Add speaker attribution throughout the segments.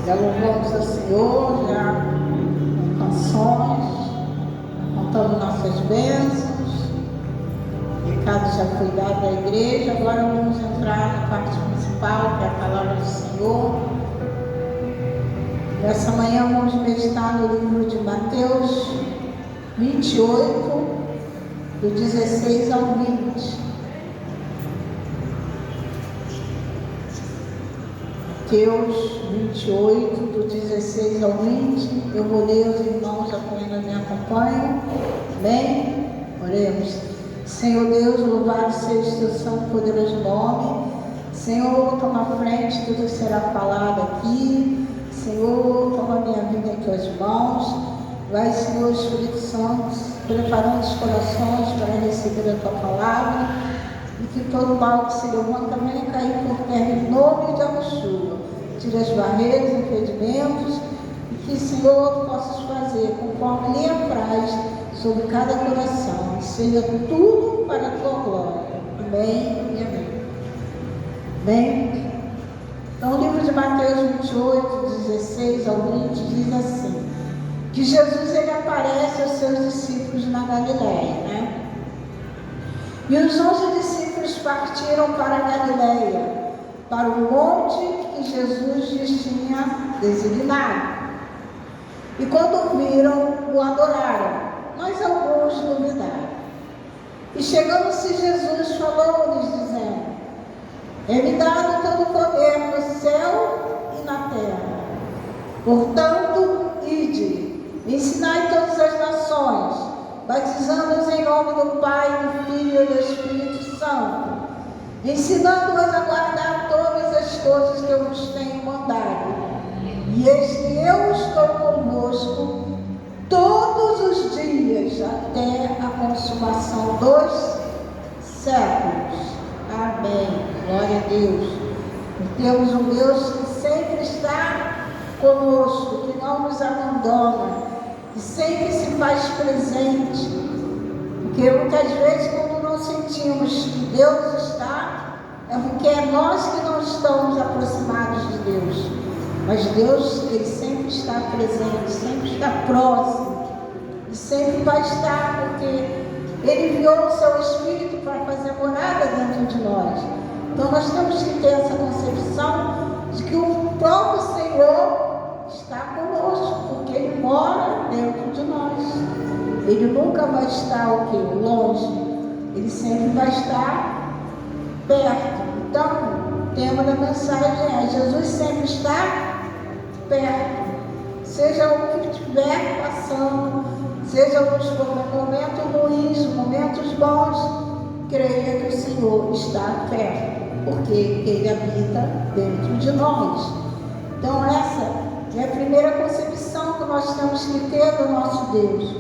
Speaker 1: Já louvamos ao Senhor, já com canções, contando nossas bênçãos. O recado já foi dado à igreja. Agora vamos entrar na parte principal, que é a palavra do Senhor. Nessa manhã vamos meditar no livro de Mateus 28, do 16 ao 20. Mateus 28, do 16 ao 20. Eu vou ler, os irmãos apenas me acompanham. Amém? Oremos. Senhor Deus, louvado seja o teu santo e poderoso nome. Senhor, toma a frente, tudo será falado aqui. Senhor, toma a minha vida em tuas mãos. Vai, Senhor Espírito Santo, preparando os corações para receber a tua palavra. E que todo mal que se levanta venha cair por terra em nome de Yeshua. Tira as barreiras, impedimentos, e que, Senhor, possas fazer conforme lhe apraz sobre cada coração, e seja tudo para a tua glória. Amém e amém. Amém? Então, o livro de Mateus 28, 16 ao 20, diz assim, que Jesus ele aparece aos seus discípulos na Galileia, né? E os 11 discípulos partiram para a Galileia, para o monte que Jesus lhes tinha designado. E quando o viram, o adoraram, mas alguns duvidaram. E chegando-se Jesus, falou-lhes, dizendo, é-me dado todo o poder no céu e na terra. Portanto, ide, ensinai todas as nações, batizando-os em nome do Pai, do Filho e do Espírito Santo, ensinando-os a guardar todas as coisas que eu vos tenho mandado. E eis que eu estou convosco todos os dias, até a consumação dos séculos. Amém. Glória a Deus. E temos um Deus que sempre está conosco, que não nos abandona, que sempre se faz presente. Porque muitas vezes, quando não sentimos que Deus está, é porque é nós que não estamos aproximados de Deus. Mas Deus, Ele sempre está presente, sempre está próximo. E sempre vai estar, porque Ele enviou o seu Espírito para fazer morada dentro de nós. Então nós temos que ter essa concepção de que o próprio Senhor está conosco, porque Ele mora dentro de nós. Ele nunca vai estar o quê? Longe. Ele sempre vai estar perto. Então, o tema da mensagem é: Jesus sempre está perto. Seja o que estiver passando, seja os momentos ruins, momentos bons, creia que o Senhor está perto, porque Ele habita dentro de nós. Então, essa é a primeira concepção que nós temos que ter do nosso Deus.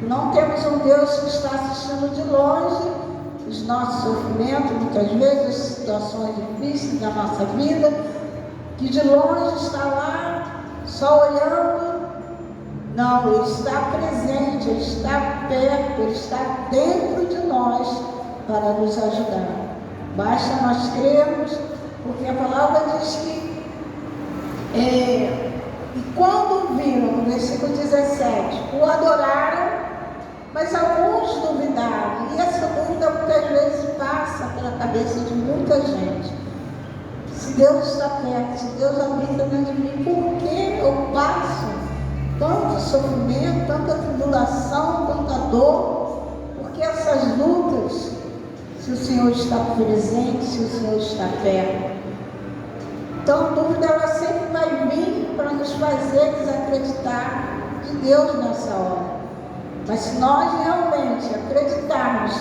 Speaker 1: Não temos um Deus que está assistindo de longe os nossos sofrimentos, muitas vezes as situações difíceis da nossa vida, que de longe está lá, só olhando. Não, Ele está presente, Ele está perto, Ele está dentro de nós para nos ajudar. Basta nós crermos, porque a palavra diz que e quando viram, no versículo 17, o adoraram, mas alguns duvidaram. E essa dúvida muitas vezes passa pela cabeça de muita gente. Se Deus está perto, se Deus habita dentro de mim, por que eu passo tanto sofrimento, tanta tribulação, tanta dor? Porque essas lutas, se o Senhor está presente, se o Senhor está perto. Então a dúvida ela sempre vai vir para nos fazer desacreditar de Deus nessa hora. Mas se nós realmente acreditarmos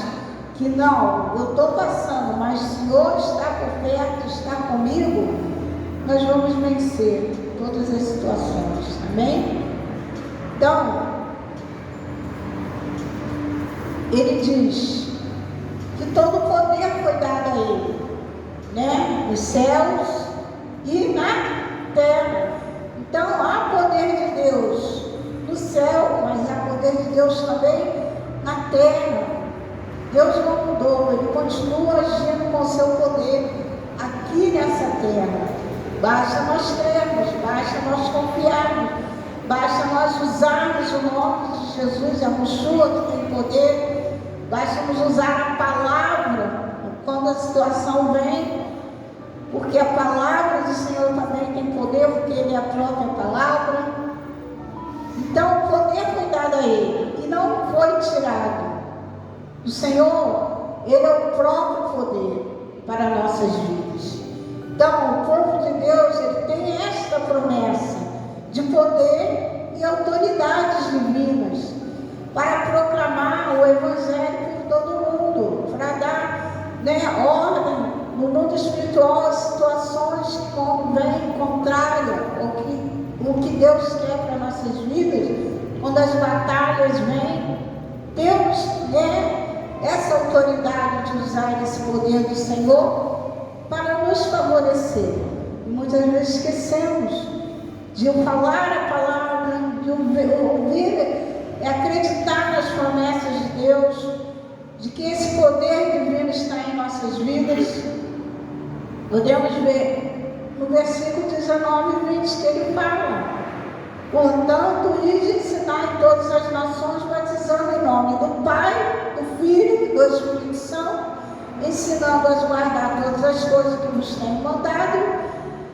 Speaker 1: que não, eu estou passando, mas o Senhor está por perto, está comigo, nós vamos vencer todas as situações. Amém? Então, Ele diz que todo o poder foi dado a Ele, né? Nos céus e na terra. Então há poder de Deus no céu, mas há poder de Deus também na terra. Deus não mudou, Ele continua agindo com o seu poder aqui nessa terra. Basta nós crermos, basta nós usarmos o nome de Jesus, Yahushua, que tem poder. Nós vamos usar a palavra quando a situação vem, porque a palavra do Senhor também tem poder, porque Ele é a própria palavra. Então o poder foi dado a Ele e não foi tirado. O Senhor, Ele é o próprio poder para nossas vidas. Então o povo de Deus, ele tem esta promessa de poder e autoridades divinas para proclamar o Evangelho por todo mundo, para dar ordem no mundo espiritual as situações que vêm contrárias o que Deus quer para nossas vidas. Quando as batalhas vêm, temos essa autoridade de usar esse poder do Senhor para nos favorecer. E muitas vezes esquecemos de falar a palavra, de ouvir e acreditar nas promessas de Deus, de que esse poder divino está em nossas vidas. Podemos ver no versículo 19 e 20 que ele fala: portanto, ide ensinar em todas as nações, batizando em nome do Pai, do Filho e do Espírito Santo, ensinando-as a guardar todas as coisas que nos tem mandado,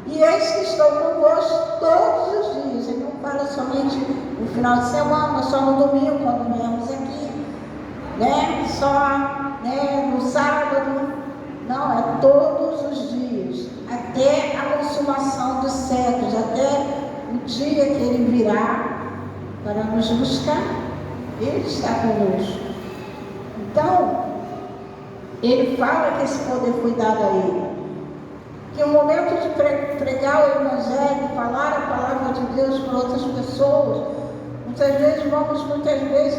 Speaker 1: e eis que estou convosco todos os dias. Ele não fala somente no final de semana, só no domingo, quando viemos aqui, só no sábado. Não, é todos os dias, até a consumação dos séculos, até o dia que Ele virá para nos buscar. Ele está conosco. Então, Ele fala que esse poder foi dado a Ele. Que o momento de pregar o Evangelho, falar a palavra de Deus para outras pessoas, muitas vezes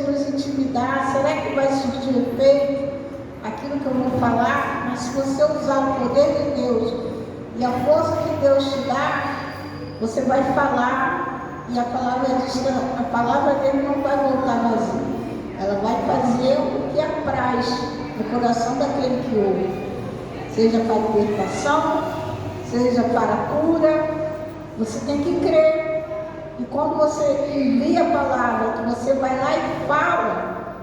Speaker 1: nos intimidar. Será que vai surtir efeito aquilo que eu vou falar? Mas se você usar o poder de Deus e a força que Deus te dá, você vai falar, e a palavra diz que a palavra dele não vai voltar vazia. Ela vai fazer o que apraz no coração daquele que ouve, seja para a libertação, seja para a cura. Você tem que crer. E quando você envia a palavra, que você vai lá e fala,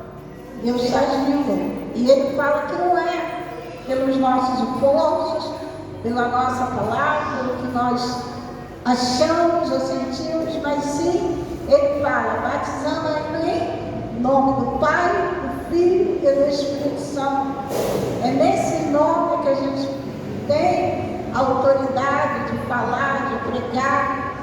Speaker 1: Deus está agindo. E Ele fala que não é pelos nossos esforços, pela nossa palavra, pelo que nós achamos ou sentimos, mas sim, Ele fala, batizando em nome do Pai, do Filho e do Espírito Santo. É nesse nome que a gente tem a autoridade de falar, de pregar,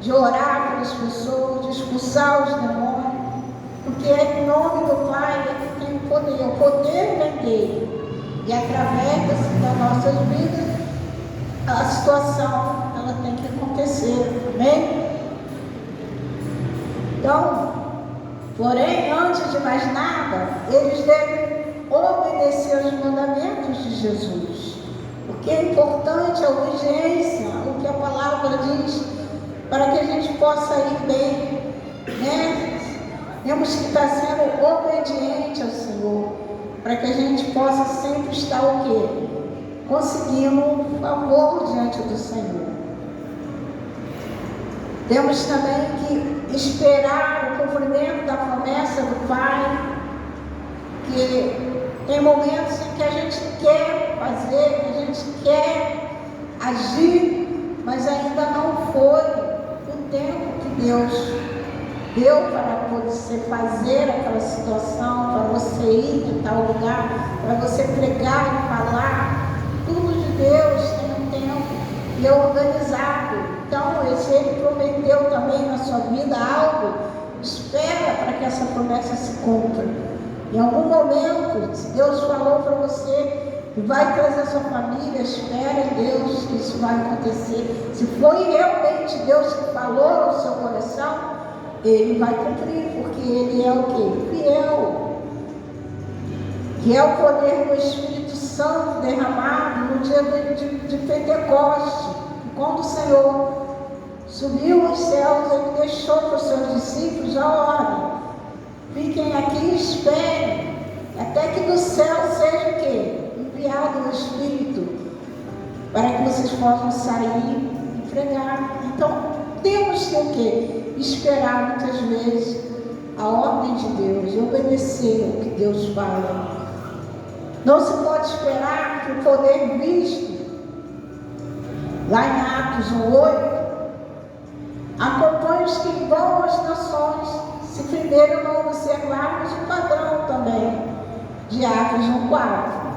Speaker 1: de orar pelas pessoas, de expulsar os demônios, porque é em nome do Pai que tem o poder vem dele. E através das nossas vidas, a situação ela tem que acontecer. Amém? Então, porém, antes de mais nada, eles devem obedecer aos mandamentos de Jesus. Porque é importante a obediência, o que a palavra diz, para que a gente possa ir bem, Temos que estar sendo obediente ao Senhor, para que a gente possa sempre estar o quê? Conseguindo favor diante do Senhor. Temos também que esperar o cumprimento da promessa do Pai, que tem momentos em que a gente quer fazer, que a gente quer agir, mas ainda não foi o tempo que Deus deu para você fazer aquela situação, para você ir de tal lugar, para você pregar e falar. Tudo de Deus tem um tempo e é organizado. Então, se Ele prometeu também na sua vida algo, espera para que essa promessa se cumpra. Em algum momento, se Deus falou para você e vai trazer a sua família, espera em Deus que isso vai acontecer. Se foi realmente Deus que falou no seu coração, Ele vai cumprir, porque Ele é o quê? Fiel. Que é o poder do Espírito Santo derramado no dia de Pentecoste. Quando o Senhor subiu aos céus, Ele deixou para os seus discípulos a ordem: fiquem aqui e esperem, até que do céu seja o quê? Enviado o Espírito, para que vocês possam sair e pregar. Então, temos que o quê? que esperar muitas vezes a ordem de Deus e obedecer o que Deus fala. Não se pode esperar que o poder visto lá em Atos 1:8 acompanhe os que vão às nações, se primeiro não observarmos o padrão também de Atos 1:4.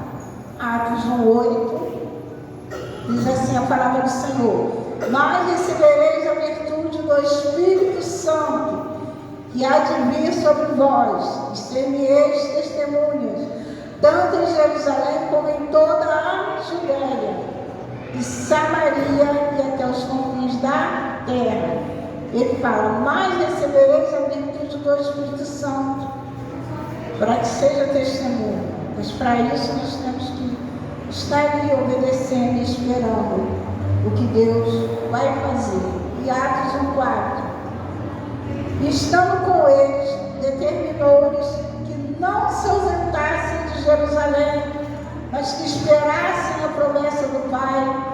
Speaker 1: Atos 1:8 diz assim a palavra do Senhor: mas recebereis a virtude do Espírito Santo, que há de vir sobre vós, e ser-me-eis testemunhas, tanto em Jerusalém como em toda a Judéia e Samaria e até os confins da terra. Ele fala: mas recebereis a virtude do Espírito Santo, para que seja testemunha. Mas para isso nós temos que estar ali obedecendo e esperando o que Deus vai fazer. E Atos 1:4: e estando com eles, determinou-lhes que não se ausentassem de Jerusalém, mas que esperassem a promessa do Pai,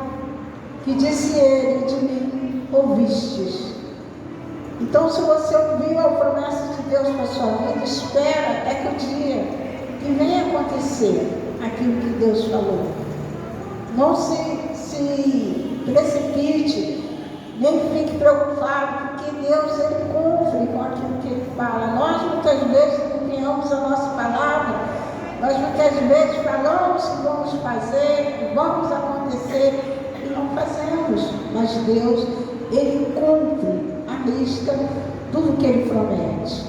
Speaker 1: que disse ele: de mim ouvistes. Então, se você ouviu a promessa de Deus para a sua vida, espera até que o dia que venha acontecer aquilo que Deus falou. Não se precipite, nem fique preocupado, porque Deus, ele cumpre com aquilo que ele fala. Nós muitas vezes empenhamos a nossa palavra, nós muitas vezes falamos que vamos fazer, que vamos acontecer, e não fazemos. Mas Deus, ele cumpre a risca tudo que ele promete.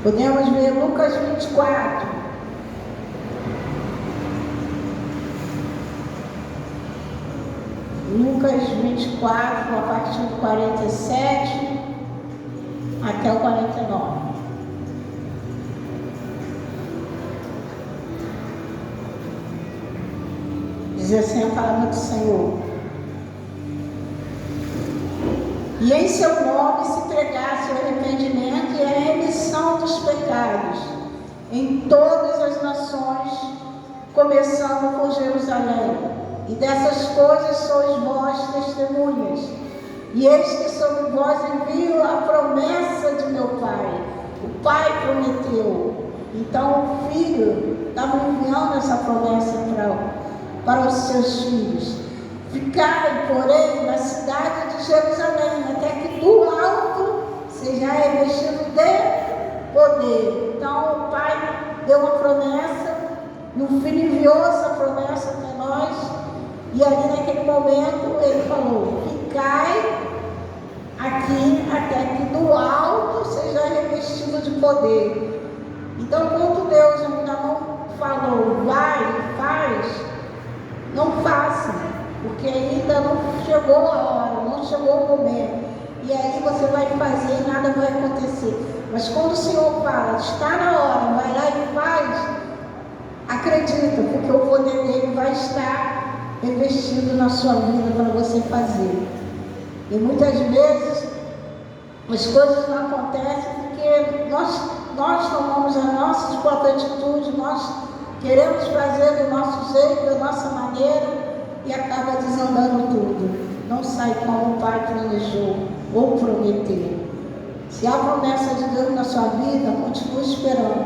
Speaker 1: Podemos ver Lucas 24. Lucas 24, a partir do 47 até o 49. Diz assim a palavra do Senhor: e em seu nome se pregasse o arrependimento e a remissão dos pecados em todas as nações, começando por Jerusalém. E dessas coisas sois vós testemunhas. E eis que sobre vós envio a promessa de meu Pai. O Pai prometeu. Então o Filho estava enviando essa promessa para os seus filhos. Ficai, porém, na cidade de Jerusalém, até que do alto seja revestido de poder. Então o Pai deu uma promessa, e o Filho enviou essa promessa para nós. E ali naquele momento ele falou: ficai aqui até que do alto seja revestido de poder. Então, quando Deus ainda não falou, vai, faz, não faça, porque ainda não chegou a hora, não chegou o momento. E aí você vai fazer e nada vai acontecer. Mas quando o Senhor fala, está na hora, vai lá e faz, acredita, porque o poder dele vai estar investido na sua vida para você fazer. E muitas vezes as coisas não acontecem porque nós tomamos a nossa própria atitude, nós queremos fazer do nosso jeito, da nossa maneira, e acaba desandando tudo. Não sai como o Pai planejou ou prometeu. Se há promessa de Deus na sua vida, continue esperando,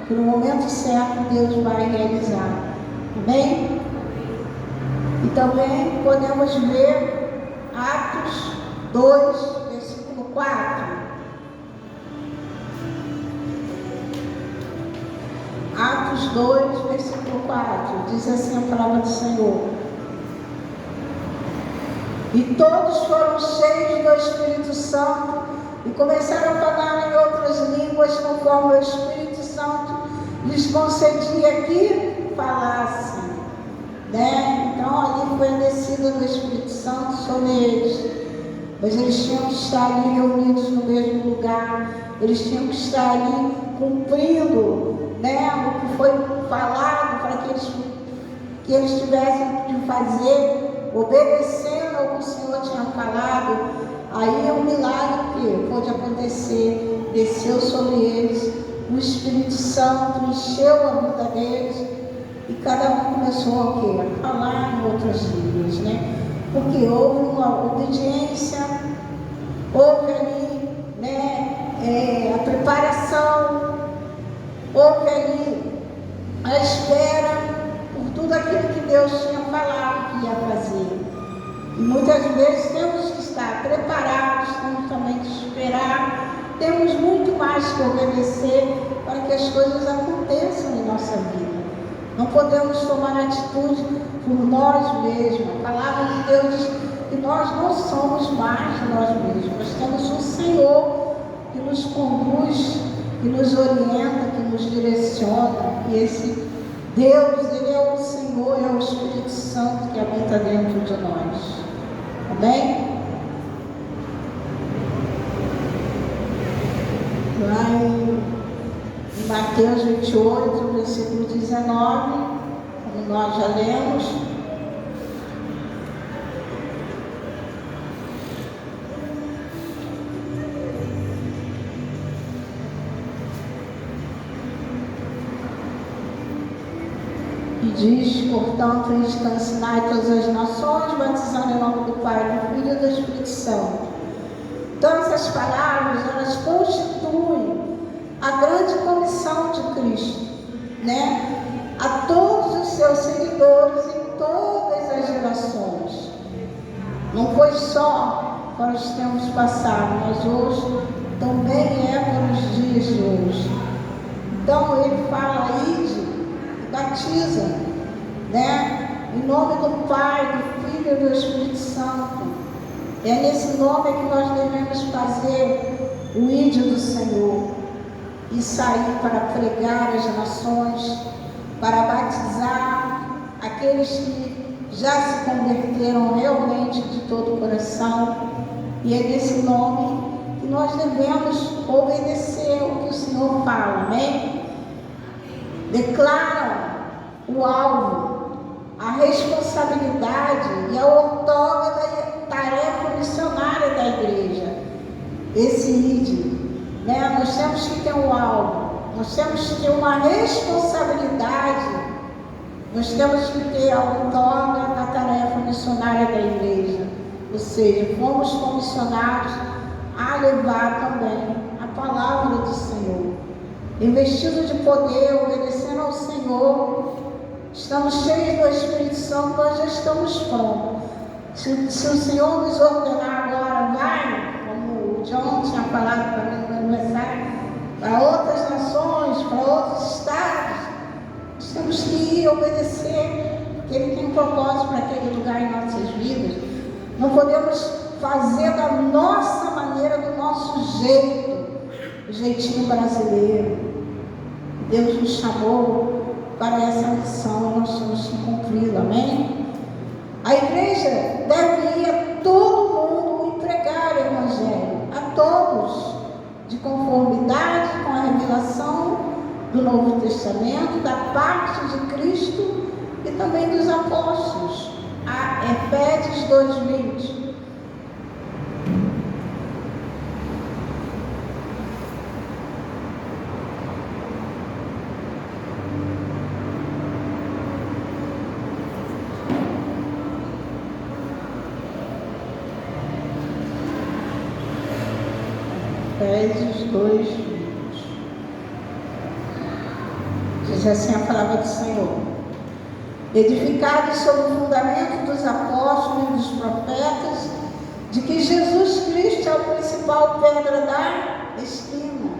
Speaker 1: que no momento certo Deus vai realizar. Amém? E também podemos ver Atos 2, versículo 4. Atos 2, versículo 4. Diz assim a palavra do Senhor: e todos foram cheios do Espírito Santo e começaram a falar em outras línguas, conforme o Espírito Santo lhes concedia que falassem. Então ali foi a descida do Espírito Santo sobre eles. Mas eles tinham que estar ali reunidos no mesmo lugar, eles tinham que estar ali cumprindo o que foi falado para que eles tivessem de fazer, obedecendo ao que o Senhor tinha falado. Aí é um milagre que pôde acontecer, desceu sobre eles, o Espírito Santo encheu a vida deles, e cada um começou a quê? A falar em outras línguas, Porque houve uma obediência, houve para que as coisas aconteçam em nossa vida. Não podemos tomar atitude por nós mesmos. A palavra de Deus diz que nós não somos mais de nós mesmos. Nós temos um Senhor que nos conduz, que nos orienta, que nos direciona. E esse Deus, Ele é o Senhor, é o Espírito Santo que habita dentro de nós. Amém? Lá em Mateus 28, versículo 19, como nós já lemos, e diz, portanto, ensinai todas as nações, batizando em nome do Pai, do Filho e do Espírito Santo. Então, essas palavras, elas constituem a grande comissão de Cristo, né? A todos os seus seguidores em todas as gerações. Não foi só para os tempos passados, mas hoje também é para os dias de hoje. Então, ele fala aí e batiza, né? Em nome do Pai, do Filho e do Espírito Santo. É nesse nome que nós devemos fazer o ídio do Senhor e sair para pregar as nações, para batizar aqueles que já se converteram realmente de todo o coração. E é nesse nome que nós devemos obedecer o que o Senhor fala, amém? Declaram o alvo, a responsabilidade e a outorga da tarefa missionária da igreja. Esse ID, né? Nós temos que ter um alvo, nós temos que ter uma responsabilidade, nós temos que ter a outorga da tarefa missionária da igreja. Ou seja, fomos comissionados a levar também a palavra do Senhor. Investido de poder, obedecendo ao Senhor, estamos cheios do Espírito Santo, nós já estamos prontos. Se o Senhor nos ordenar agora, vai, como o John tinha falado para mim no aniversário, para outras nações, para outros estados, nós temos que ir obedecer, porque Ele tem um propósito para aquele lugar em nossas vidas. Não podemos fazer da nossa maneira, do nosso jeito, o jeitinho brasileiro. Deus nos chamou para essa missão e nós temos que cumpri-la, amém? A igreja deve ir a todo mundo e pregar o Evangelho, a todos, de conformidade com a revelação do Novo Testamento, da parte de Cristo e também dos apóstolos. A Efésios 2:20. Efésios 2:20. Diz assim a palavra do Senhor: edificados sobre o fundamento dos apóstolos e dos profetas, de que Jesus Cristo é a principal pedra da esquina.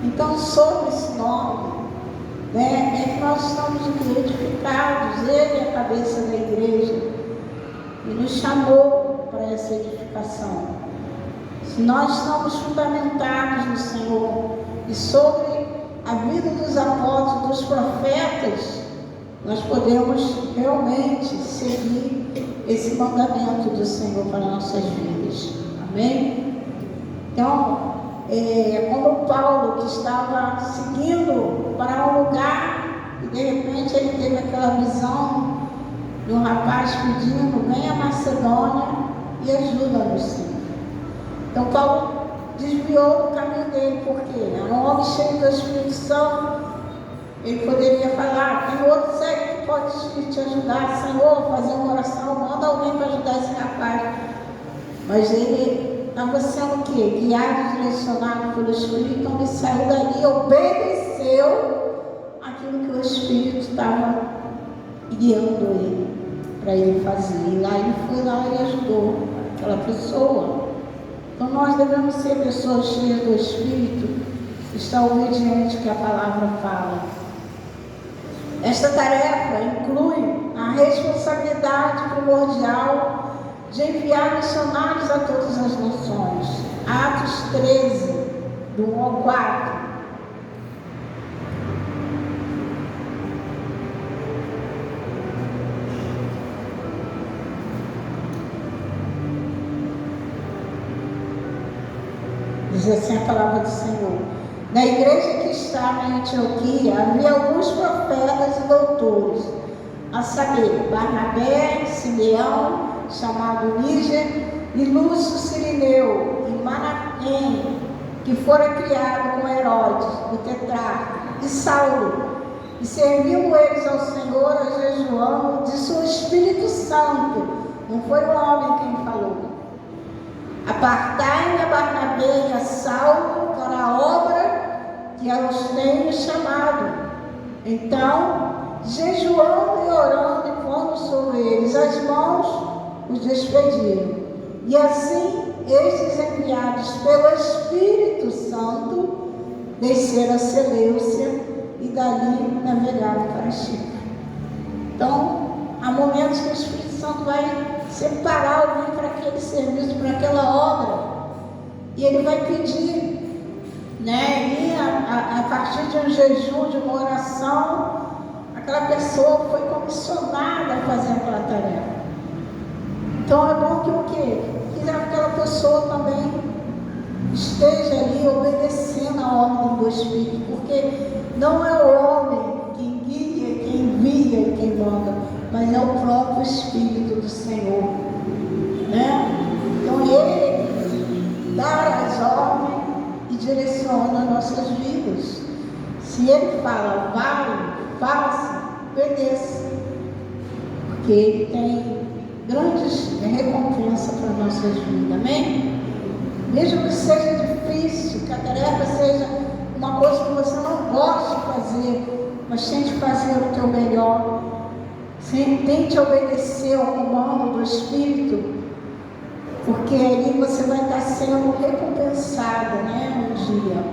Speaker 1: Então, sobre esse nome, né, é que nós estamos edificados. Ele é a cabeça da igreja e nos chamou para essa edificação. Se nós estamos fundamentados no Senhor e sobre a vida dos apóstolos, dos profetas, nós podemos realmente seguir esse mandamento do Senhor para nossas vidas. Amém? Então, como Paulo, que estava seguindo para um lugar e de repente ele teve aquela visão de um rapaz pedindo: vem a Macedônia e ajuda-nos, Senhor. Então Paulo desviou do caminho dele, porque era um homem cheio do Espírito Santo. Ele poderia falar: tem outro cego que pode te ajudar, Senhor, fazer uma oração, manda alguém para ajudar esse rapaz. Mas ele estava sendo o quê? Guiado, direcionado pelo Espírito. Então ele saiu dali e obedeceu aquilo que o Espírito estava guiando ele para ele fazer. E lá ele foi lá e ajudou aquela pessoa. Então nós devemos ser pessoas cheias do Espírito está obediente que a palavra fala. Esta tarefa inclui a responsabilidade primordial de enviar missionários a todas as nações. Atos 13, do 1 ao 4. Diz assim a palavra do Senhor: na igreja que estava em Antioquia havia alguns profetas e doutores, a saber, Barnabé, Simeão, chamado Níger, e Lúcio Cirineu, e Manaém, que fora criado com Herodes, o tetrarca, e Saulo, e serviam eles ao Senhor a jejuando de seu Espírito Santo. Não foi o homem quem falou. Apartai-me a Barnabé e a Saulo para a obra que eu os tenho chamado. Então, jejuando e orando, e pondo sobre eles as mãos, os despediram. E assim, estes enviados pelo Espírito Santo, desceram a Seleucia e dali navegaram para Chipre. Então, há momentos que o Espírito Santo vai separar alguém para aquele serviço, para aquela obra, e ele vai pedir, né? E a partir de um jejum, de uma oração, aquela pessoa foi comissionada a fazer aquela tarefa. Então é bom que o quê? Que aquela pessoa também esteja ali obedecendo a ordem do Espírito, porque não é o homem quem guia, quem envia e quem manda, mas é o próprio Espírito do Senhor, né? Então Ele dá as ordens e direciona nossas vidas. Se Ele fala, vai, faça, obedeça, porque Ele tem grandes recompensas para nossas vidas, amém? Mesmo que seja difícil, que a tarefa seja uma coisa que você não gosta de fazer, mas tente fazer o teu melhor. Tente obedecer ao comando do Espírito, porque ali você vai estar sendo recompensado, né, um dia.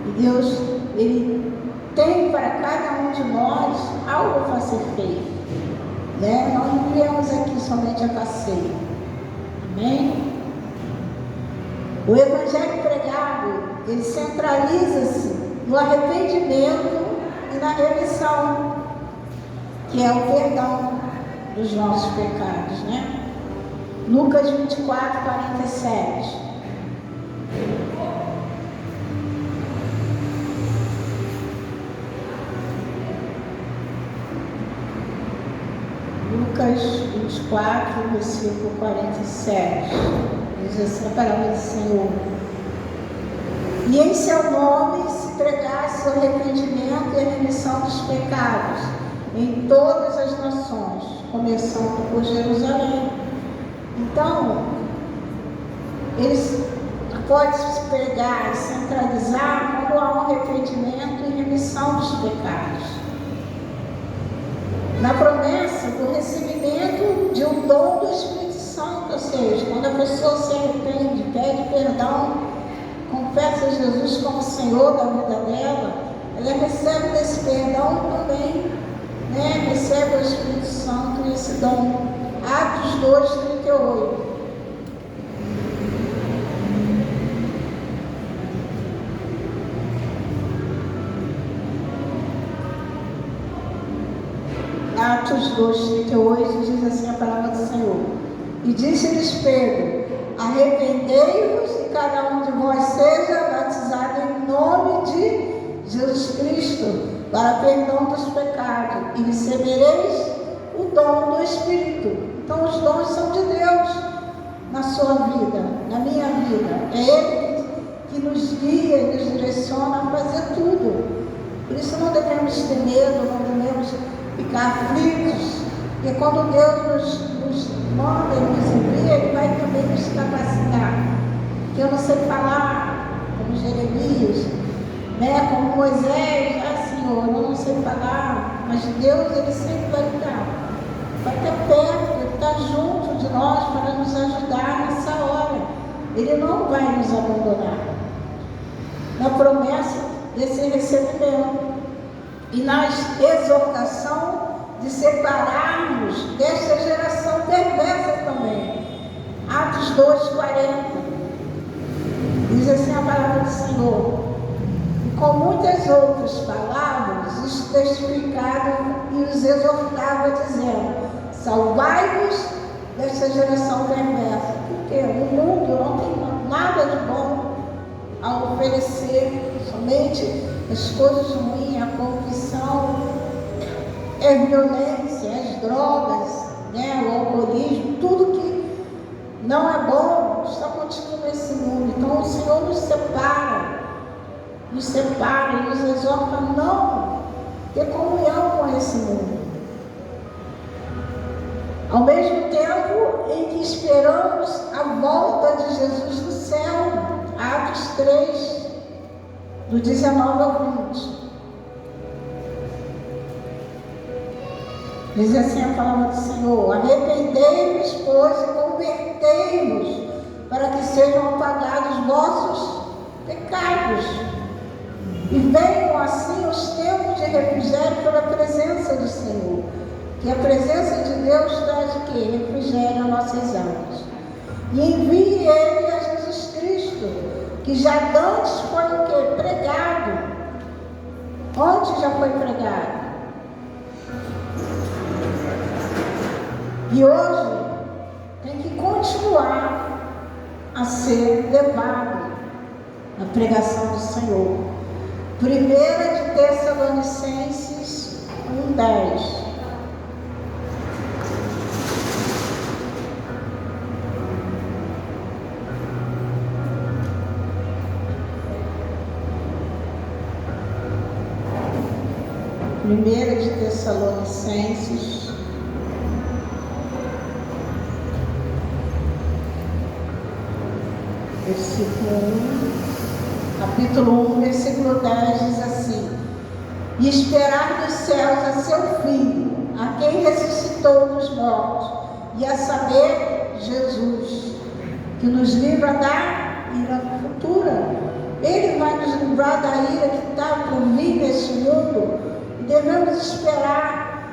Speaker 1: E Deus, Ele tem para cada um de nós algo para ser feito, né? Nós não viemos aqui somente a passeio, amém? O Evangelho pregado, ele centraliza-se no arrependimento e na remissão, que é o perdão dos nossos pecados, né? Lucas 24, 47. Lucas 24, versículo 47. Diz assim a palavra do Senhor: e em seu nome se pregasse o arrependimento e a remissão dos pecados em todas as nações, começando por Jerusalém. Então, eles podem se pregar e centralizar quando há um arrependimento e remissão dos pecados. Na promessa do recebimento de um dom do Espírito Santo, ou seja, quando a pessoa se arrepende, pede perdão, confessa Jesus como Senhor da vida dela, ela recebe desse perdão também, né? Recebe o Espírito Santo e esse dom. Atos 2, 38. Atos 2, 38 diz assim a palavra do Senhor: e disse-lhes Pedro: arrependei-vos e cada um de vós seja batizado em nome de Jesus Cristo para perdão dos pecados, e recebereis o dom do Espírito. Então os dons são de Deus na sua vida, na minha vida. É Ele que nos guia e nos direciona a fazer tudo. Por isso não devemos ter medo, não devemos ficar aflitos, porque quando Deus nos manda e nos envia, Ele vai também nos capacitar. Que eu não sei falar, como Jeremias, né? Como Moisés, Senhor, eu não sei falar, mas Deus, Ele sempre vai estar perto, Ele está junto de nós para nos ajudar nessa hora. Ele não vai nos abandonar. Na promessa desse recebimento. E na exortação de separarmos desta geração perversa também. Atos 2:40. Diz assim a palavra do Senhor. E com muitas outras palavras, isto testificava e os exortava, dizendo: salvai-vos desta geração perversa. Porque o mundo não tem nada de bom a oferecer, somente as coisas ruins, a corrupção, a violência, as drogas, o alcoolismo, tudo que não é bom está contido nesse mundo. Então o Senhor nos separa e nos exorta a não ter comunhão com esse mundo. Ao mesmo tempo em que esperamos a volta de Jesus do céu, Atos 3, do 19 ao 20. Diz assim a palavra do Senhor: arrependei-vos, pois, e convertei-vos, para que sejam apagados vossos pecados, e venham assim os tempos de refrigério pela presença do Senhor. Que a presença de Deus traz o quê? Refrigério às nossas almas. E envie Ele a Jesus Cristo, que já antes foi o quê? Pregado. Onde já foi pregado? E hoje tem que continuar a ser levado na pregação do Senhor. 1 Tessalonicenses 1:10. Primeira de Tessalonicenses, capítulo 1, versículo 10, diz assim: e esperar dos céus a seu Filho, a quem ressuscitou dos mortos, e a saber, Jesus, que nos livra da ira futura. Ele vai nos livrar da ira que está por vir nesse mundo. Devemos esperar,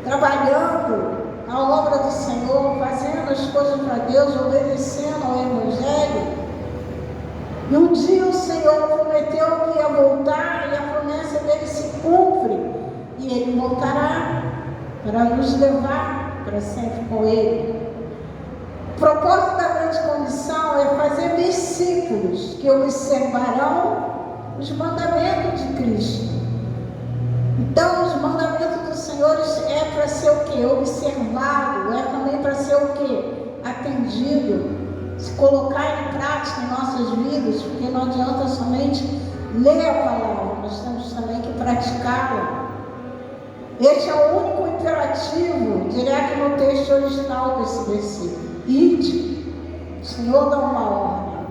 Speaker 1: trabalhando a obra do Senhor, fazendo as coisas para Deus, obedecendo ao Evangelho. E um dia o Senhor prometeu que ia voltar, e a promessa dele se cumpre, e Ele voltará para nos levar para sempre com Ele. O propósito da grande comissão é fazer discípulos que observarão os mandamentos de Cristo. Então, os mandamentos do Senhor é para ser o quê? Observado, é também para ser o quê? Atendido, se colocar em prática em nossas vidas, porque não adianta somente ler a palavra, nós temos também que praticá-la. Este é o único imperativo direto no texto original desse versículo. Ide, o Senhor dá uma ordem.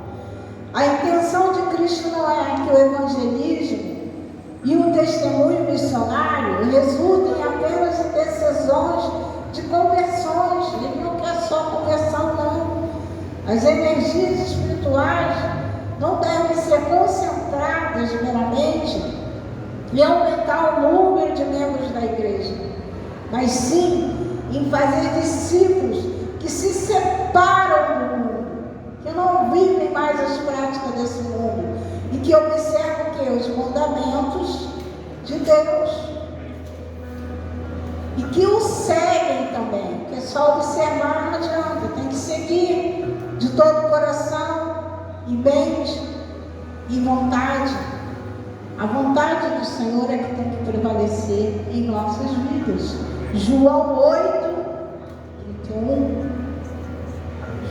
Speaker 1: A intenção de Cristo não é que o evangelismo e o testemunho missionário resultem apenas em decisões de conversões. Ele não quer só conversão, não. As energias espirituais não devem ser concentradas meramente em aumentar o número de membros da igreja, mas sim em fazer discípulos que se separam do mundo, que não vivem mais as práticas desse mundo e que observam o quê? Os mandamentos de Deus, e que o seguem também, porque só observar não adianta, tem que seguir de todo o coração e mente e vontade. A vontade do Senhor é que tem que prevalecer em nossas vidas. João 8:31.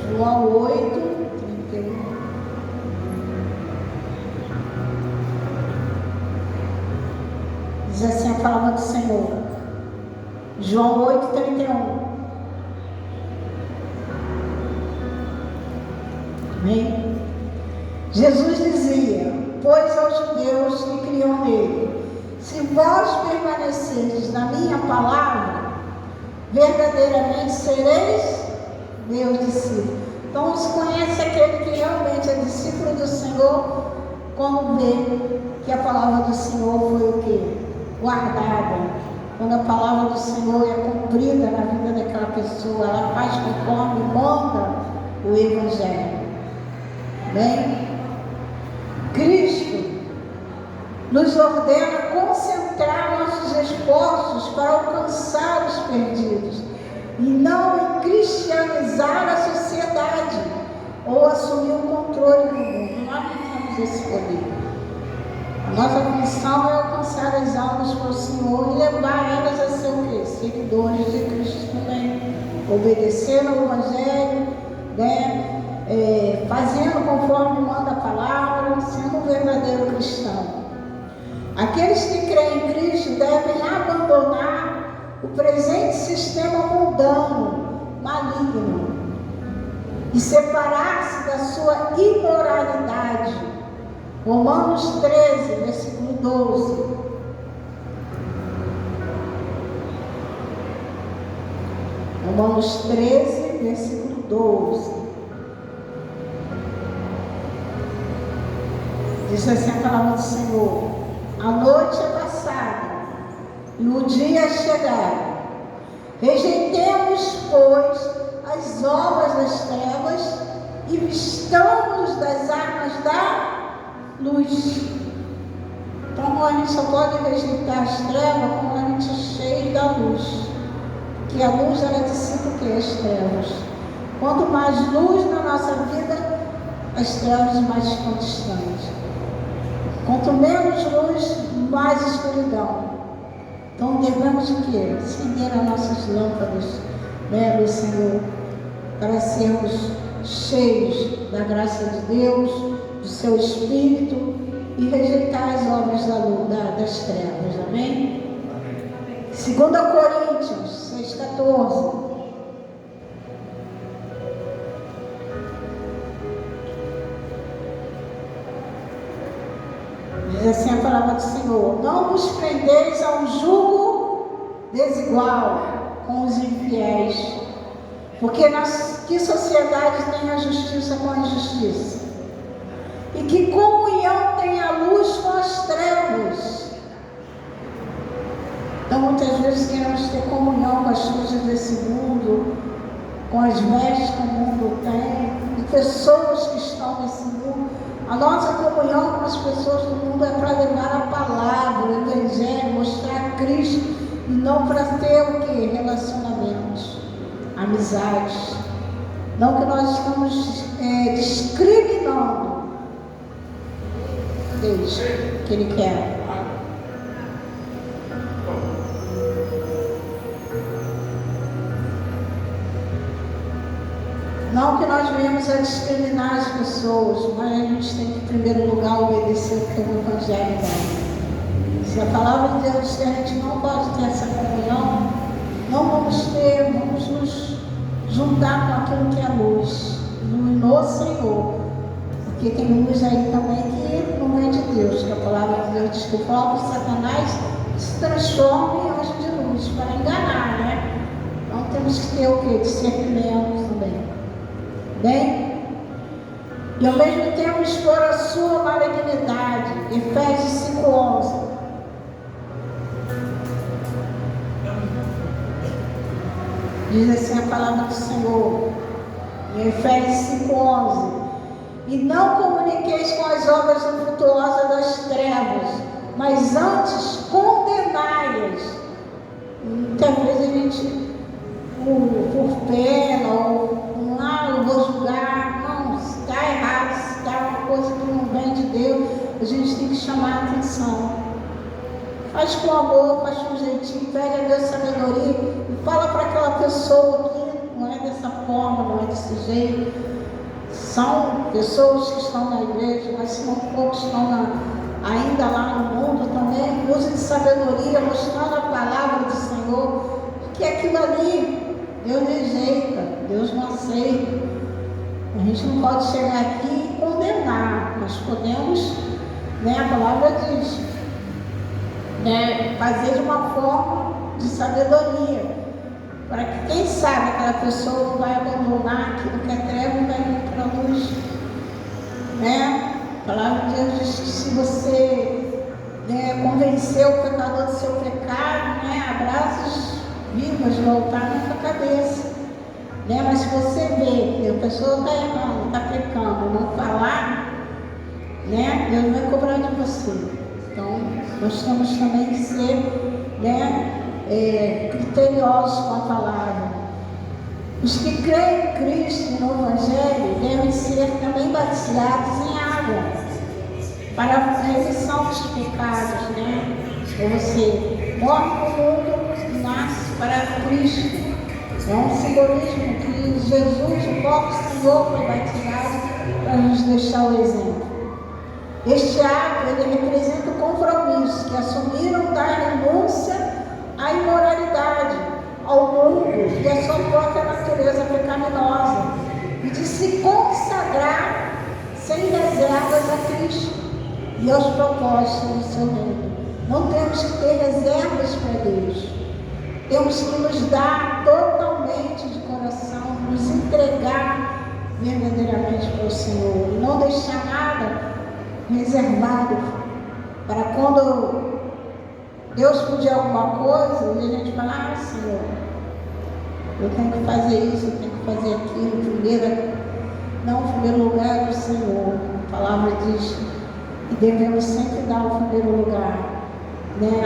Speaker 1: João 8:31. Diz assim a palavra do Senhor. João 8:31. Amém? Jesus dizia: pois aos judeus que criam nele, se vós permanecerdes na minha palavra, verdadeiramente sereis meus discípulos. Então se conhece aquele que realmente é discípulo do Senhor quando vê que a palavra do Senhor foi o quê? Guardada. Quando a palavra do Senhor é cumprida na vida daquela pessoa, ela faz conforme manda o Evangelho. Bem, Cristo nos ordena concentrar nossos esforços para alcançar os perdidos e não em cristianizar a sociedade ou assumir o controle do mundo. Nós não temos esse poder. A nossa missão é alcançar as almas para o Senhor e levar elas a ser o quê? Seguidores de Cristo também, obedecendo ao Evangelho, né? Fazendo conforme manda a palavra, sendo um verdadeiro cristão. Aqueles que creem em Cristo devem abandonar o presente sistema mundano, maligno, e separar-se da sua imoralidade. Romanos 13, versículo 12. Romanos 13, versículo 12. Diz assim a palavra do Senhor: a noite é passada e o dia é chegado. Rejeitemos, pois, as obras das trevas e vistamos das armas da luz. Então a gente só pode rejeitar as trevas quando a gente é cheio da luz. Porque a luz, ela dissipa o que? As trevas. Quanto mais luz na nossa vida, as trevas mais estão distantes. Quanto menos luz, mais escuridão. Então devemos o quê? Acender as nossas lâmpadas, né, do Senhor, para sermos cheios da graça de Deus, do seu Espírito, e rejeitar as obras das trevas. Amém? 2 Coríntios 6,14. Diz assim a palavra do Senhor: não vos prendeis a um jugo desigual com os infiéis, porque que sociedade tem a justiça com a injustiça? E que comunhão tem a luz com as trevas? Então muitas vezes queremos ter comunhão com as coisas desse mundo, com as vestes que o mundo tem, de pessoas que estão nesse mundo. A nossa comunhão com as pessoas do mundo é para levar a palavra, o Evangelho, mostrar Cristo, e não para ter o que? Relacionamentos, amizades. Não que nós estamos discriminando Deus, que Ele quer. Não que nós venhamos a discriminar as pessoas, mas a gente tem que, em primeiro lugar, obedecer o que o Evangelho dá. Se a palavra de Deus diz que a gente não pode ter essa comunhão, não vamos ter, vamos nos juntar com aquilo que é luz, no Senhor. Porque tem luz aí também que não vem de Deus, que a palavra de Deus diz que o próprio Satanás se transforma em anjo de luz para enganar, né? Então temos que ter o que? Discernimento também. Bem? E ao mesmo tempo expor a sua malignidade. Efésios 5,11. Diz assim a palavra do Senhor, em Efésios 5,11: e não comuniqueis com as obras infrutuosas das trevas, mas antes condenai-as. Muitas vezes a gente, por pena, ou eu vou julgar, não, se está errado, se está uma coisa que não vem de Deus, a gente tem que chamar a atenção. Faz com amor, faz com jeitinho, pede a Deus sabedoria e fala para aquela pessoa que não é dessa forma, não é desse jeito. São pessoas que estão na igreja, mas se não poucos estão ainda lá no mundo também. Use de sabedoria, mostrando a palavra do Senhor, que aquilo ali Deus rejeita, Deus não aceita. A gente não pode chegar aqui e condenar, nós podemos, né, a palavra diz, né, fazer de uma forma de sabedoria, para que quem sabe aquela pessoa não vai abandonar aquilo que é treva e vai vir para a luz, né? A palavra de Deus diz que você convencer o pecador do seu pecado, abraços vivos no altar na sua cabeça. Mas se você vê que a pessoa está errando, está pecando, não falar, Deus vai cobrar de você. Então, nós temos também que ser criteriosos com a palavra. Os que creem em Cristo e no Evangelho devem ser também batizados em água para a remissão dos pecados, Ou você morre no mundo e nasce para Cristo. É um simbolismo que Jesus, o próprio Senhor, foi batizado para nos deixar o exemplo. Este ato, ele representa o compromisso que assumiram da renúncia à imoralidade, ao mundo e à sua própria natureza pecaminosa, e de se consagrar sem reservas a Cristo e aos propósitos do seu reino. Não temos que ter reservas para Deus. Temos que nos dar totalmente de coração, nos entregar verdadeiramente para o Senhor e não deixar nada reservado para quando Deus pedir alguma coisa e a gente fala: Senhor, eu tenho que fazer isso, eu tenho que fazer aquilo. Em primeiro lugar é o Senhor. A palavra diz que devemos sempre dar o primeiro lugar,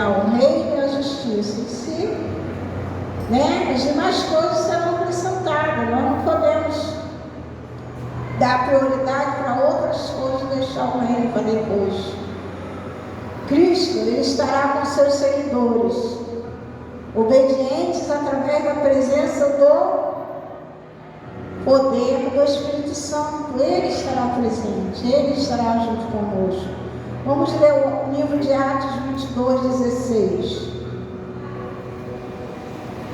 Speaker 1: ao reino e à justiça. E se as demais coisas serão acrescentadas. Nós não podemos dar prioridade para outras coisas e deixar o reino para depois. Cristo, ele estará com seus seguidores, obedientes através da presença do poder do Espírito Santo. Ele estará presente, ele estará junto conosco. Vamos ler o livro de Atos 22, 16.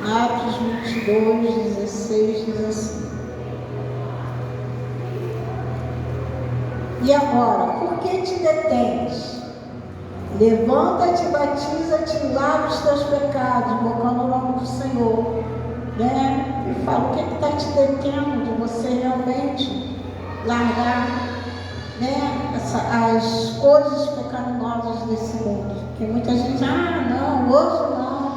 Speaker 1: Atos 22, 16 diz assim: E agora, por que te detens? Levanta-te, batiza-te e lava os teus pecados, invocando o nome do Senhor. E fala, o que está te detendo de você realmente largar as coisas pecaminosas desse mundo? Porque muita gente, não, hoje não.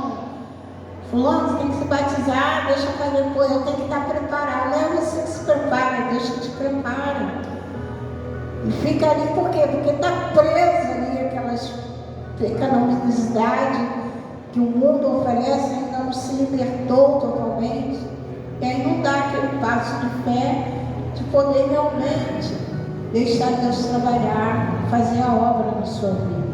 Speaker 1: Fulano, você tem que se batizar, deixa para depois, eu tenho que estar preparado. Não é você que se prepara, Deus que te prepara. E fica ali por quê? Porque está presa ali aquelas pecaminosidades que o mundo oferece, ainda não se libertou totalmente. E aí não dá aquele passo de fé de poder realmente deixar Deus trabalhar, fazer a obra na sua vida.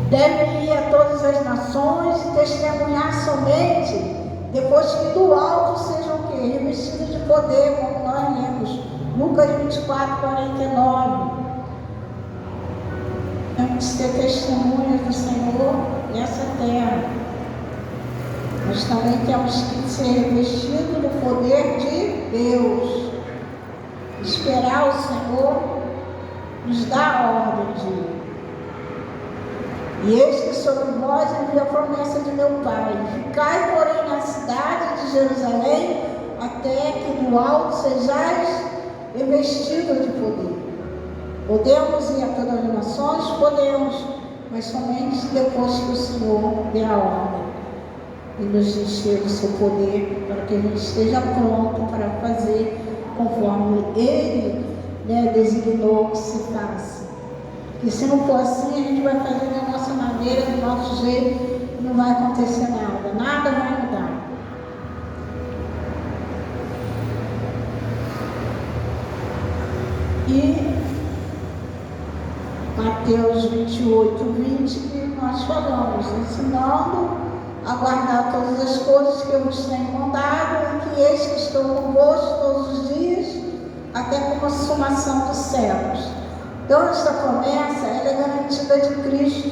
Speaker 1: Devem ir a todas as nações e testemunhar somente depois que do alto sejam o quê? Revestidos de poder, como nós lemos. Lucas 24, 49. Temos que ser testemunhas do Senhor nessa terra. Nós também temos que ser revestidos do poder de Deus. Esperar o Senhor nos dar a ordem de ir. E eis que sobre vós envia a promessa de meu Pai: ficai, porém, na cidade de Jerusalém, até que do alto sejais revestidos de poder. Podemos ir a todas as nações? Podemos, mas somente depois que o Senhor dê a ordem e nos encher do seu poder, para que a gente esteja pronto para fazer conforme Ele designou que se faça. E se não for assim, a gente vai fazer da nossa maneira, do nosso jeito, e não vai acontecer nada, nada vai mudar. E Mateus 28, 20, que nós falamos, ensinando a guardar todas as coisas que eu vos tenho mandado, e que eis que estou convosco todos os dias, até a consumação dos séculos. Então, esta promessa ela é garantida de Cristo,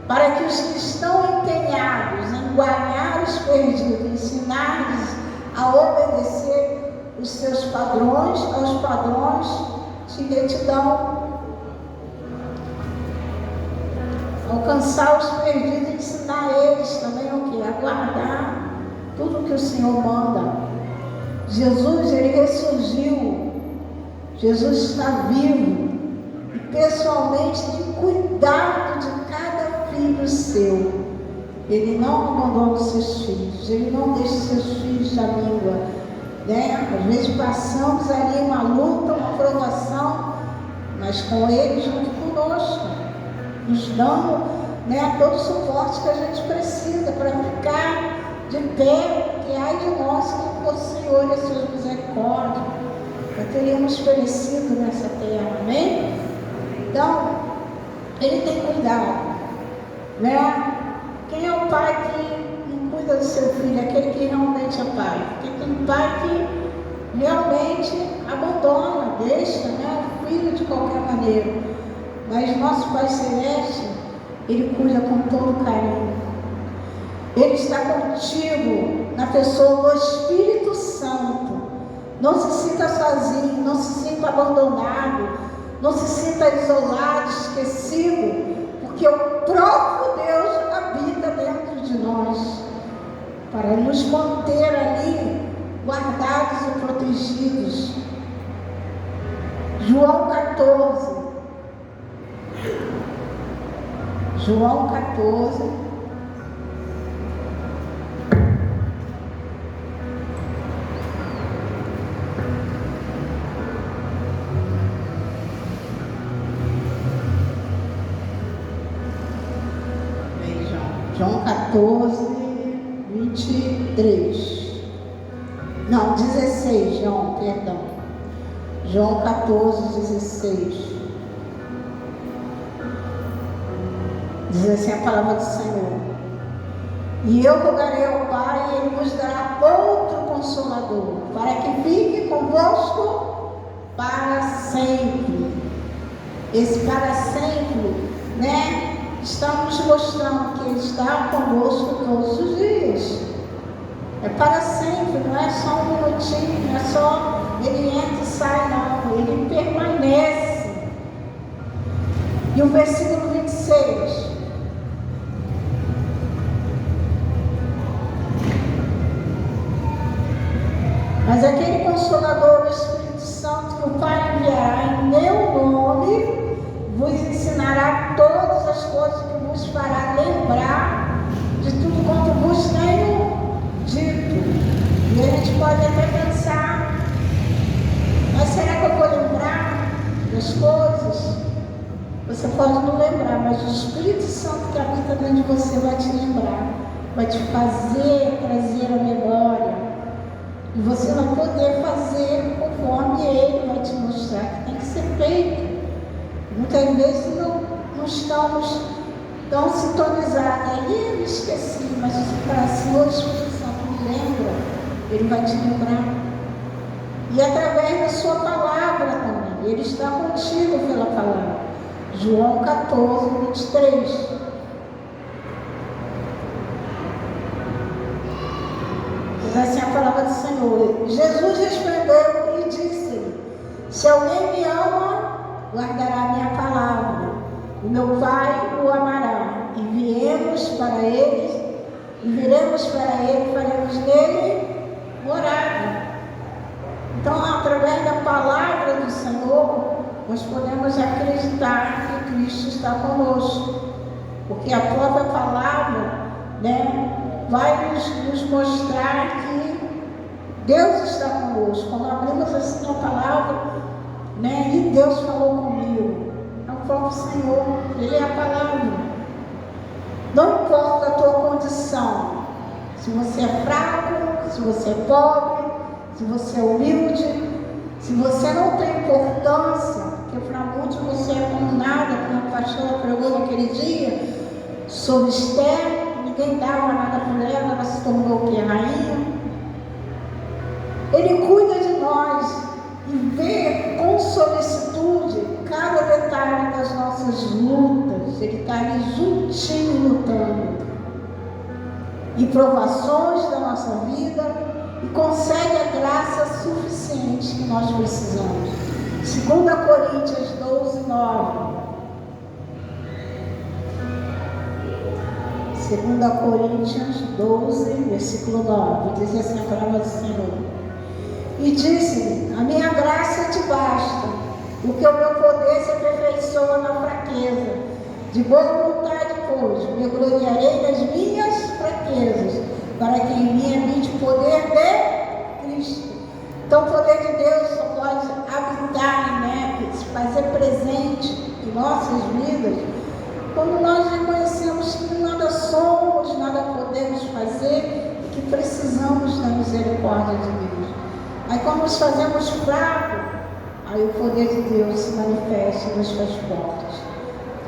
Speaker 1: para que os que estão empenhados em guardar os perdidos, ensinar-lhes a obedecer os seus padrões, aos padrões de retidão, alcançar os perdidos e ensinar eles também o que? A guardar tudo que o Senhor manda. Jesus, ele ressurgiu, Jesus está vivo. pessoalmente tem cuidado de cada filho seu. Ele não abandona os seus filhos, ele não deixa os seus filhos da língua, né? Às vezes passamos ali uma luta, uma provação, mas com ele junto conosco, nos dando, né, todo o suporte que a gente precisa para ficar de pé, que ai de nós se não fosse o Senhor e as suas misericórdias, já teríamos perecido nessa terra, amém? Então, ele tem cuidado, né? Quem é o pai que não cuida do seu filho? Aquele que realmente é pai. Porque tem pai que realmente abandona, deixa, né, o filho de qualquer maneira. Mas nosso Pai Celeste, ele cuida com todo carinho. Ele está contigo na pessoa do Espírito Santo. Não se sinta sozinho, não se sinta abandonado, não se sinta isolado, esquecido, porque o próprio Deus habita dentro de nós para nos manter ali guardados e protegidos. João 14. João 14. João 14, 23. Não, 16, João, perdão. João 14, 16. Diz assim a palavra do Senhor: e eu rogarei ao Pai, e Ele nos dará outro Consolador, para que fique convosco para sempre. Esse para sempre, né? Estamos mostrando que Ele está conosco todos os dias. É para sempre, não é só um minutinho, não é só Ele entra e sai, não. Ele permanece. E o versículo 26. Mas aquele Consolador, o Espírito Santo, que o Pai enviará em meu nome, vos ensinará todas as coisas que vos fará lembrar de tudo quanto vos tenho dito. E a gente pode até pensar, mas será que eu vou lembrar das coisas? Você pode não lembrar, mas o Espírito Santo que habita dentro de você vai te lembrar, vai te fazer trazer a memória. E você vai poder fazer conforme Ele vai te mostrar que tem que ser feito. Muitas vezes não estamos tão sintonizados. Aí eu esqueci, mas para Senhor, o Espírito Santo me lembra, Ele vai te lembrar. E através da sua palavra também. Ele está contigo pela palavra. João 14, 23. Diz assim a palavra do Senhor: Jesus respondeu e disse-lhe: se alguém me ama, guardará a minha palavra, o meu Pai o amará, e viremos para ele, faremos nele morada. Então, através da palavra do Senhor, nós podemos acreditar que Cristo está conosco, porque a própria palavra, né, vai nos mostrar que Deus está conosco. Quando abrimos assim a palavra, né, e Deus falou comigo, é o próprio Senhor, Ele é a palavra. Não importa a tua condição, se você é fraco, se você é pobre, se você é humilde, se você não tem importância, porque para muitos você é como nada, como a pastora pregou naquele dia, sobre Esther, ninguém dava nada por ela, ela se tornou o que? Rainha. Ele cuida de nós e vê com solicitude cada detalhe das nossas lutas. Ele está ali juntinho lutando. E provações da nossa vida, e concede a graça suficiente que nós precisamos. 2 Coríntios 12, 9. 2 Coríntios 12, versículo 9, diz assim a palavra do Senhor: e disse-lhe: a minha graça te basta, porque o meu poder se aperfeiçoa aperfeiçoa na fraqueza. De boa vontade, pois, me gloriarei das minhas fraquezas, para que em mim habite o poder de Cristo. Então, o poder de Deus só pode habitar, se fazer presente em nossas vidas, quando nós reconhecemos que nada somos, nada podemos fazer, e que precisamos da misericórdia de Deus. Aí, quando nos fazemos fracos, aí o poder de Deus se manifesta e nos faz fortes.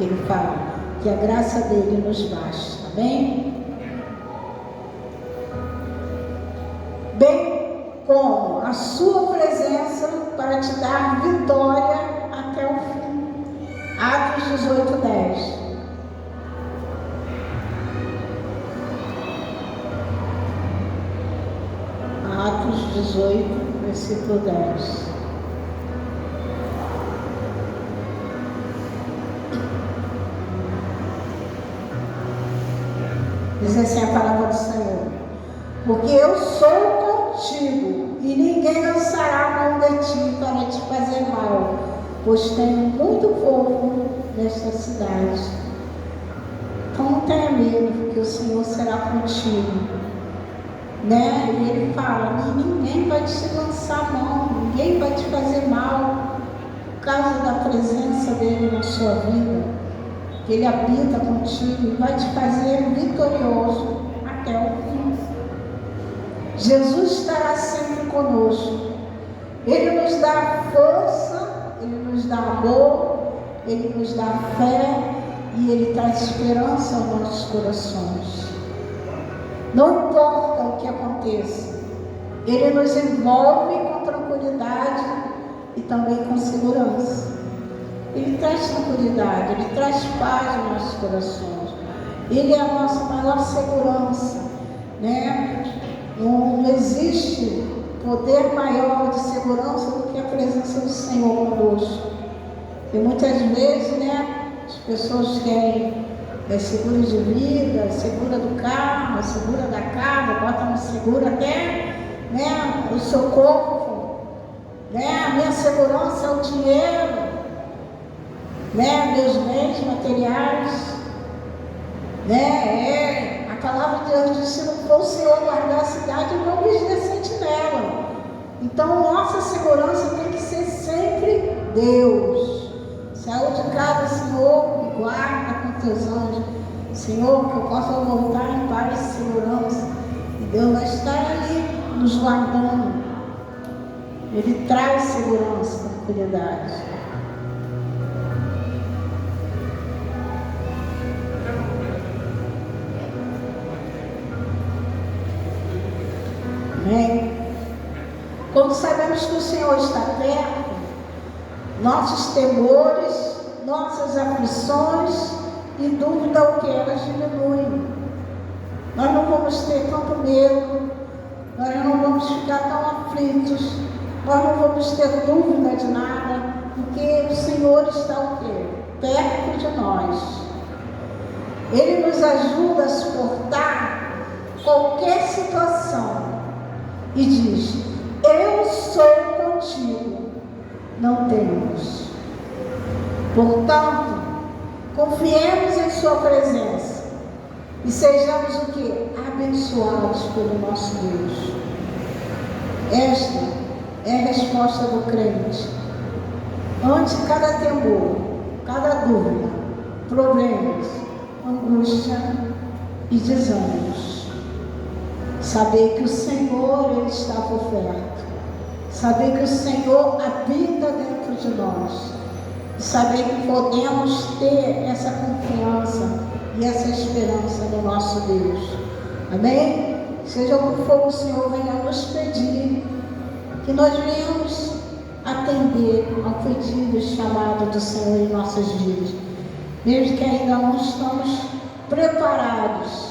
Speaker 1: Ele fala que a graça dele nos basta. Amém? Bem como a sua presença para te dar vitória até o fim. Atos 18:10. Atos 18, versículo 10. Diz assim a palavra do Senhor: porque eu sou contigo, e ninguém lançará a mão de ti para te fazer mal, pois tenho muito povo nesta cidade. Então não tenha medo, porque o Senhor será contigo. E ele fala: ninguém vai te lançar a mão, ninguém vai te fazer mal, por causa da presença dele na sua vida. Ele habita contigo e vai te fazer vitorioso até o fim. Jesus estará sempre conosco. Ele nos dá força, Ele nos dá amor, Ele nos dá fé e Ele traz esperança aos nossos corações. Não importa o que aconteça, Ele nos envolve com tranquilidade e também com segurança. Ele traz tranquilidade, Ele traz paz aos nossos corações. Ele é a nossa maior segurança, Não existe poder maior de segurança do que a presença do Senhor conosco. E muitas vezes, as pessoas querem seguro de vida, segura do carro, segura da casa, bota no seguro até, o seu corpo, A minha segurança é o dinheiro, meus bens materiais, a palavra de Deus diz: se não for o Senhor guardar a cidade, não vigia sentinela. Então, nossa segurança tem que ser sempre Deus. Saúde de cada Senhor, me guarda com teus anjos. Senhor, que eu possa voltar em paz e segurança. E Deus vai estar ali nos guardando. Ele traz segurança, tranquilidade. Amém? Quando sabemos que o Senhor está perto, nossos temores, nossas aflições e dúvida o que elas diminuem. Nós não vamos ter tanto medo, nós não vamos ficar tão aflitos, nós não vamos ter dúvida de nada, porque o Senhor está o quê? Perto de nós. Ele nos ajuda a suportar qualquer situação e diz: eu sou contigo, não temas. Portanto, confiemos em sua presença e sejamos o quê? Abençoados pelo nosso Deus. Esta é a resposta do crente ante cada temor, cada dúvida, problemas, angústia e desânimos. Saber que o Senhor, Ele está por perto. Saber que o Senhor habita dentro de nós. E saber que podemos ter essa confiança e essa esperança no nosso Deus. Amém? Seja o que for o Senhor venha nos pedir, que nós venhamos atender ao pedido e chamado do Senhor em nossas vidas. Mesmo que ainda não estamos preparados,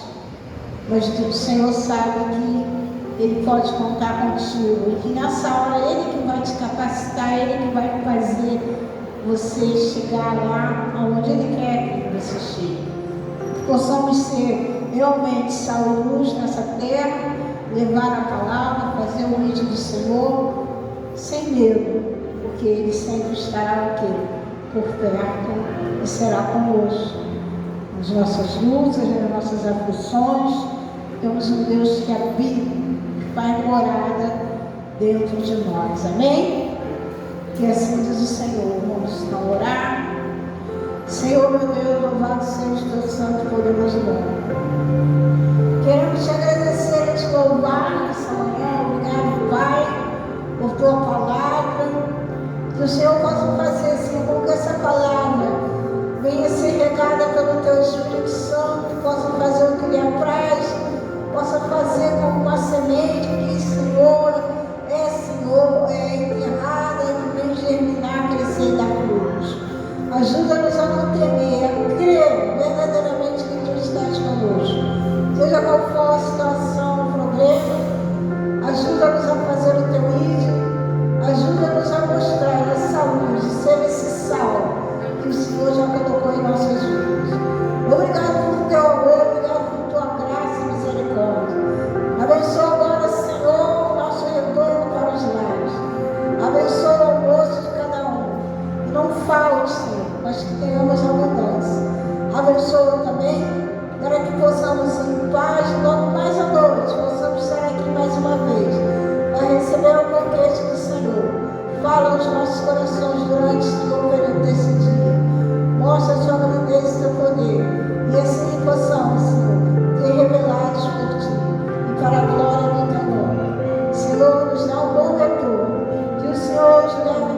Speaker 1: mas o Senhor sabe que Ele pode contar contigo e que nessa hora Ele que vai te capacitar, Ele que vai fazer você chegar lá onde Ele quer que você chegue. Que possamos ser realmente sal e luz nessa terra, levar a palavra, fazer o vídeo do Senhor sem medo, porque Ele sempre estará o quê? por perto e será conosco. Nas nossas lutas, nas nossas aflições, temos um Deus que habita, que faz morada dentro de nós. Amém? Que assim diz o Senhor. Vamos então orar. Senhor, meu Deus, louvado seja o teu santo e poderoso nome. Queremos te agradecer e te louvar nessa manhã. Obrigado, Pai, por tua palavra. Que o Senhor possa fazer, Senhor, com que essa palavra venha ser regada pelo teu Espírito Santo, possa fazer o que lhe apraz, possa fazer como uma semente que, Senhor, é enterrada e vem germinar, crescer e dar frutos. Ajuda-nos a não temer, a crer verdadeiramente que tu estás conosco. Seja qual for a situação, o problema, ajuda-nos a fazer o teu ídolo, ajuda-nos a mostrar essa luz, ser esse sal que o Senhor já colocou em nossas vidas. Obrigado por teu amor, obrigado por tua graça e misericórdia. Abençoa agora, Senhor, o nosso retorno para os lares. Abençoa o almoço de cada um. E não falte, Senhor, mas que tenhamos abundância. Abençoa também, para que possamos em paz, logo mais à noite, possamos estar aqui mais uma vez, para receber o banquete do Senhor. Fala aos nossos corações durante, Senhor, o período desse dia. Mostra a tua grandeza e teu poder. E assim possamos, Senhor, ser revelados por ti. E para a glória do teu nome. Senhor, nos dá um bom retorno. Que o Senhor nos leve